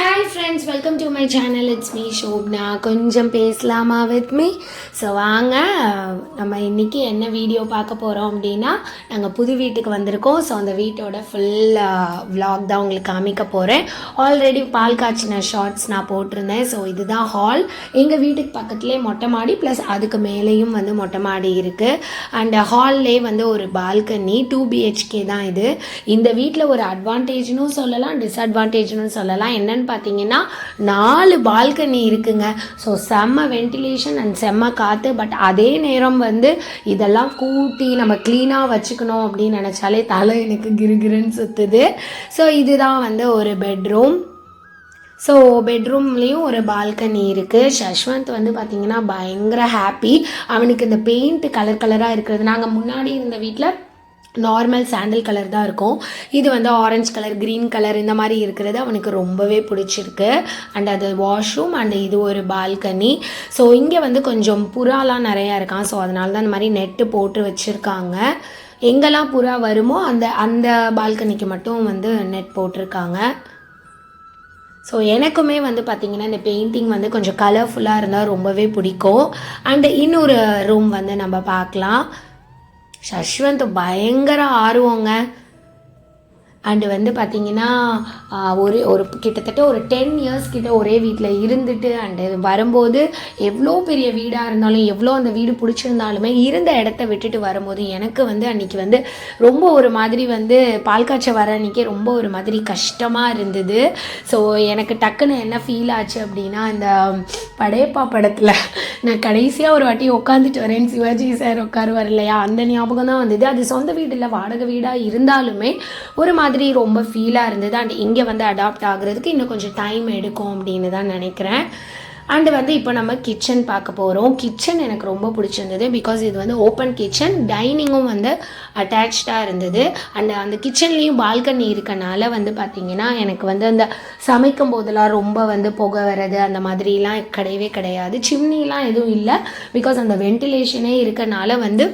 Hi friends, welcome to my channel. It's me Shobna. கொஞ்சம் பேசலாமா with me? So வாங்க நம்ம இன்றைக்கி என்ன வீடியோ பார்க்க போகிறோம் அப்படின்னா நாங்கள் புது வீட்டுக்கு வந்திருக்கோம். ஸோ அந்த வீட்டோட ஃபுல் vlog தான் உங்களுக்கு காமிக்க போகிறேன். ஆல்ரெடி பால் காய்ச்சின ஷார்ட்ஸ் நான் போட்டிருந்தேன். ஸோ இதுதான் ஹால். எங்கள் வீட்டுக்கு பக்கத்துலேயே மொட்டை மாடி ப்ளஸ் அதுக்கு மேலேயும் வந்து மொட்டை மாடி இருக்குது. அண்ட் ஹால்லே வந்து ஒரு பால்கனி 2 BHK தான் இது. இந்த வீட்டில் ஒரு அட்வான்டேஜ்னு சொல்லலாம், டிஸ்அட்வான்டேஜ்னு சொல்லலாம். என்னென்னு பார்த்தீங்கன்னா 4 பால்கனி இருக்குங்க. ஸோ செம்ம வென்டிலேஷன் அண்ட் செம்ம காற்று. பட் அதே நேரம் வந்து இதெல்லாம் கூட்டி நம்ம க்ளீனாக வச்சுக்கணும் அப்படின்னு நினச்சாலே தலை எனக்கு கிருகிருன்னு சுற்றுது. ஸோ இதுதான் வந்து ஒரு பெட்ரூம். ஸோ பெட்ரூம்லேயும் ஒரு பால்கனி இருக்குது. ஷஷ்வந்த் வந்து பார்த்திங்கன்னா பயங்கர ஹாப்பி. அவனுக்கு இந்த பெயிண்ட் கலர் கலராக இருக்கிறது. நாங்கள் முன்னாடி இருந்த வீட்டில் நார்மல் சாண்டில் கலர் தான் இருக்கும். இது வந்து ஆரஞ்சு கலர், க்ரீன் கலர் இந்த மாதிரி இருக்கிறது அவனுக்கு ரொம்பவே பிடிச்சிருக்கு. அண்ட் அது வாஷ்ரூம் அண்ட் இது ஒரு பால்கனி. ஸோ இங்கே வந்து கொஞ்சம் புறாலாம் நிறையா இருக்கான். ஸோ அதனால தான் இந்த மாதிரி நெட்டு போட்டு வச்சுருக்காங்க. எங்கெல்லாம் புறா வருமோ அந்த பால்கனிக்கு மட்டும் வந்து நெட் போட்டிருக்காங்க. ஸோ எனக்குமே வந்து பார்த்திங்கன்னா இந்த பெயிண்டிங் வந்து கொஞ்சம் கலர்ஃபுல்லாக இருந்தால் ரொம்பவே பிடிக்கும். அண்டு இன்னொரு ரூம் வந்து நம்ம பார்க்கலாம். ஷஷ்வந்த் பயங்கர ஆர்வங்க. அண்டு வந்து பார்த்திங்கன்னா ஒரு கிட்டத்தட்ட ஒரு 10 years கிட்ட ஒரே வீட்டில் இருந்துட்டு அண்டு வரும்போது எவ்வளோ பெரிய வீடாக இருந்தாலும் எவ்வளோ அந்த வீடு பிடிச்சிருந்தாலுமே இருந்த இடத்த விட்டுட்டு வரும்போது எனக்கு வந்து அன்றைக்கி வந்து ரொம்ப ஒரு மாதிரி வந்து பால் காய்ச்ச வர அன்றைக்கி ரொம்ப ஒரு மாதிரி கஷ்டமாக இருந்தது. ஸோ எனக்கு டக்குன்னு என்ன ஃபீல் ஆச்சு அப்படின்னா இந்த படையப்பா படத்தில் நான் கடைசியாக ஒரு வாட்டி உட்காந்துட்டு வரேன், சிவாஜி சார் உட்காருவார் இல்லையா, அந்த ஞாபகம் தான் வந்தது. அது சொந்த வீடு இல்லை, வாடகை வீடாக இருந்தாலுமே ஒரு மாதிரி ரொம்ப ஃபீலாக இருந்தது. அண்ட் இங்கே வந்து அடாப்ட் ஆகுறதுக்கு இன்னும் கொஞ்சம் டைம் எடுக்கும் அப்படின்னு தான் நினைக்கிறேன். அண்டு வந்து இப்போ நம்ம கிச்சன் பார்க்க போகிறோம். கிச்சன் எனக்கு ரொம்ப பிடிச்சிருந்தது. பிகாஸ் இது வந்து ஓப்பன் கிச்சன், டைனிங்கும் வந்து அட்டாச்சாக இருந்தது. அண்ட் அந்த கிச்சன்லேயும் பால்கனி இருக்கனால வந்து பார்த்திங்கன்னா எனக்கு வந்து அந்த சமைக்கும் போதெல்லாம் ரொம்ப வந்து புகை வர்றது அந்த மாதிரிலாம் கிடையவே கிடையாது. சிம்னிலாம் எதுவும் இல்லை. பிகாஸ் அந்த வென்டிலேஷனே இருக்கனால வந்து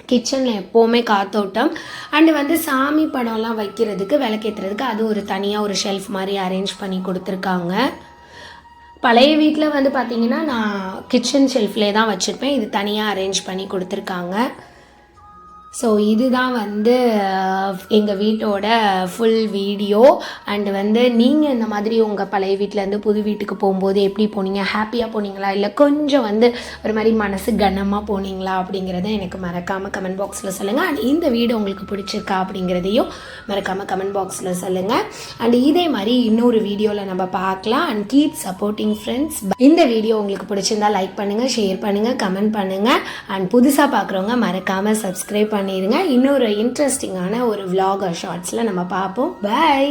கிச்சனில் எப்போவுமே காத்தோட்டம். அண்டு வந்து சாமி படம்லாம் வைக்கிறதுக்கு விளக்கேற்றுறதுக்கு அது ஒரு தனியாக ஒரு ஷெல்ஃப் மாதிரி அரேஞ்ச் பண்ணி கொடுத்துருக்காங்க. பழைய வீட்டில் வந்து பார்த்திங்கன்னா நான் கிச்சன் ஷெல்ஃப்லே தான் வச்சுருப்பேன். இது தனியாக அரேஞ்ச் பண்ணி கொடுத்துருக்காங்க. ஸோ இதுதான் வந்து எங்கள் வீட்டோட ஃபுல் வீடியோ. அண்டு வந்து நீங்கள் இந்த மாதிரி உங்கள் பழைய வீட்டிலேருந்து புது வீட்டுக்கு போகும்போது எப்படி போனீங்க? ஹாப்பியாக போனீங்களா, இல்லை கொஞ்சம் வந்து ஒரு மாதிரி மனசு கனமாக போனீங்களா அப்படிங்கிறத எனக்கு மறக்காமல் கமெண்ட் பாக்ஸில் சொல்லுங்கள். அண்ட் இந்த வீடியோ உங்களுக்கு பிடிச்சிருக்கா அப்படிங்கிறதையும் மறக்காமல் கமெண்ட் பாக்ஸில் சொல்லுங்கள். அண்ட் இதே மாதிரி இன்னொரு வீடியோவில் நம்ம பார்க்கலாம். And keep supporting friends. இந்த வீடியோ உங்களுக்கு பிடிச்சிருந்தா லைக் பண்ணுங்கள், ஷேர் பண்ணுங்கள், கமெண்ட் பண்ணுங்கள். அண்ட் புதுசாக பார்க்குறவங்க மறக்காமல் சப்ஸ்கிரைப் பண்ணிடுங்க. இன்னொரு இன்ட்ரெஸ்டிங்கான ஒரு vlog ஷார்ட்ஸில் நம்ம பார்ப்போம். பை.